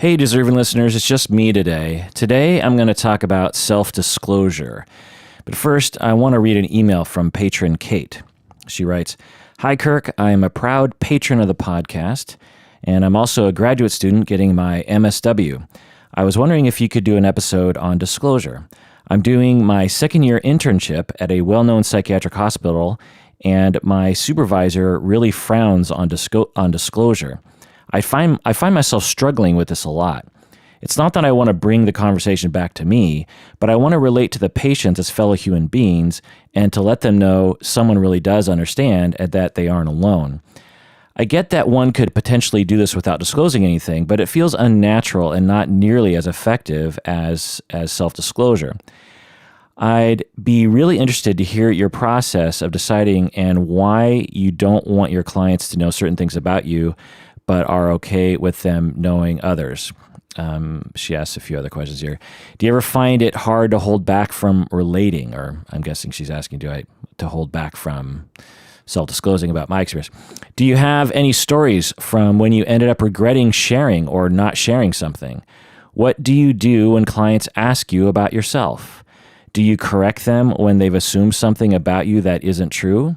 Hey, deserving listeners, it's just me today. Today, I'm going to talk about self-disclosure. But first, I want to read an email from patron Kate. She writes, "Hi, Kirk. I am a proud patron of the podcast, and I'm also a graduate student getting my MSW. I was wondering if you could do an episode on disclosure. I'm doing my second-year internship at a well-known psychiatric hospital, and my supervisor really frowns on disclosure. I find myself struggling with this a lot. It's not that I want to bring the conversation back to me, but I want to relate to the patients as fellow human beings and to let them know someone really does understand and that they aren't alone. I get that one could potentially do this without disclosing anything, but it feels unnatural and not nearly as effective as self-disclosure. I'd be really interested to hear your process of deciding and why you don't want your clients to know certain things about you, but are okay with them knowing others." She asks a few other questions here. "Do you ever find it hard to hold back from relating?" Or I'm guessing she's asking, to hold back from self-disclosing about my experience. "Do you have any stories from when you ended up regretting sharing or not sharing something? What do you do when clients ask you about yourself? Do you correct them when they've assumed something about you that isn't true?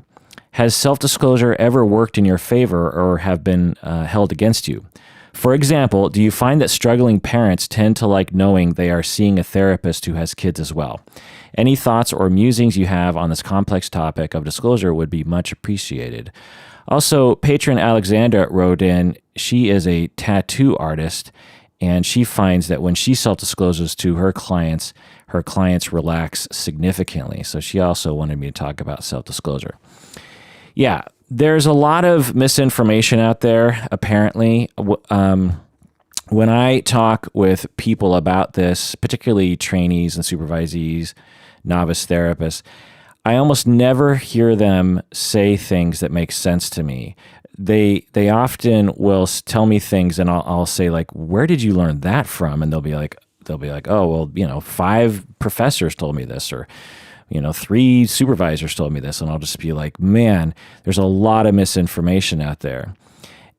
Has self-disclosure ever worked in your favor or have been held against you? For example, do you find that struggling parents tend to like knowing they are seeing a therapist who has kids as well? Any thoughts or musings you have on this complex topic of disclosure would be much appreciated." Also, patron Alexandra wrote in, she is a tattoo artist, and she finds that when she self-discloses to her clients relax significantly. So she also wanted me to talk about self-disclosure. Yeah, there's a lot of misinformation out there, apparently. When I talk with people about this, particularly trainees and supervisees, novice therapists, I almost never hear them say things that make sense to me. They often will tell me things, and I'll say, like, "Where did you learn that from?" And they'll be like, "Oh, well, 5 professors told me this," or 3 supervisors told me this. And I'll just be like, man, there's a lot of misinformation out there.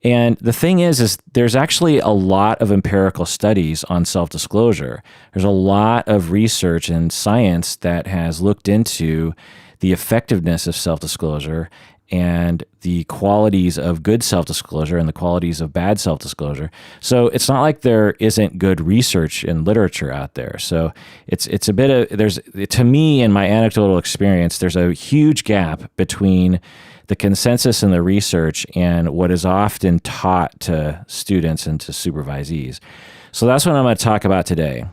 And the thing is there's actually a lot of empirical studies on self-disclosure. There's a lot of research and science that has looked into the effectiveness of self-disclosure and the qualities of good self-disclosure and the qualities of bad self-disclosure. So it's not like there isn't good research and literature out there. So it's a bit of, to me, in my anecdotal experience, there's a huge gap between the consensus and the research and what is often taught to students and to supervisees. So that's what I'm going to talk about today.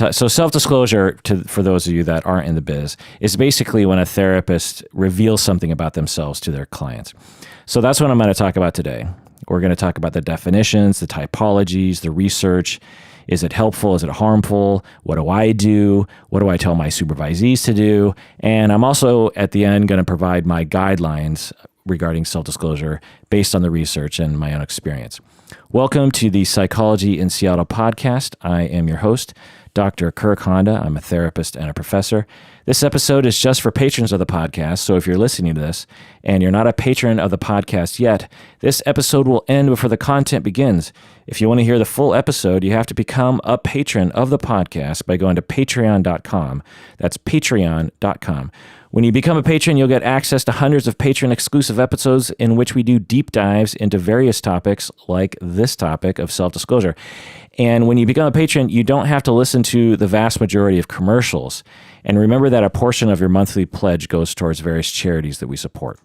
So self-disclosure, for those of you that aren't in the biz, is basically when a therapist reveals something about themselves to their clients. So that's what I'm going to talk about today. We're going to talk about the definitions, the typologies, the research. Is it helpful? Is it harmful? What do I do? What do I tell my supervisees to do? And I'm also, at the end, going to provide my guidelines regarding self-disclosure based on the research and my own experience. Welcome to the Psychology in Seattle podcast. I am your host, Dr. Kirk Honda. I'm a therapist and a professor. This episode is just for patrons of the podcast, so if you're listening to this and you're not a patron of the podcast yet, this episode will end before the content begins. If you want to hear the full episode, you have to become a patron of the podcast by going to patreon.com. That's patreon.com. When you become a patron, you'll get access to hundreds of patron-exclusive episodes in which we do deep dives into various topics like this topic of self-disclosure. And when you become a patron, you don't have to listen to the vast majority of commercials. And remember that a portion of your monthly pledge goes towards various charities that we support.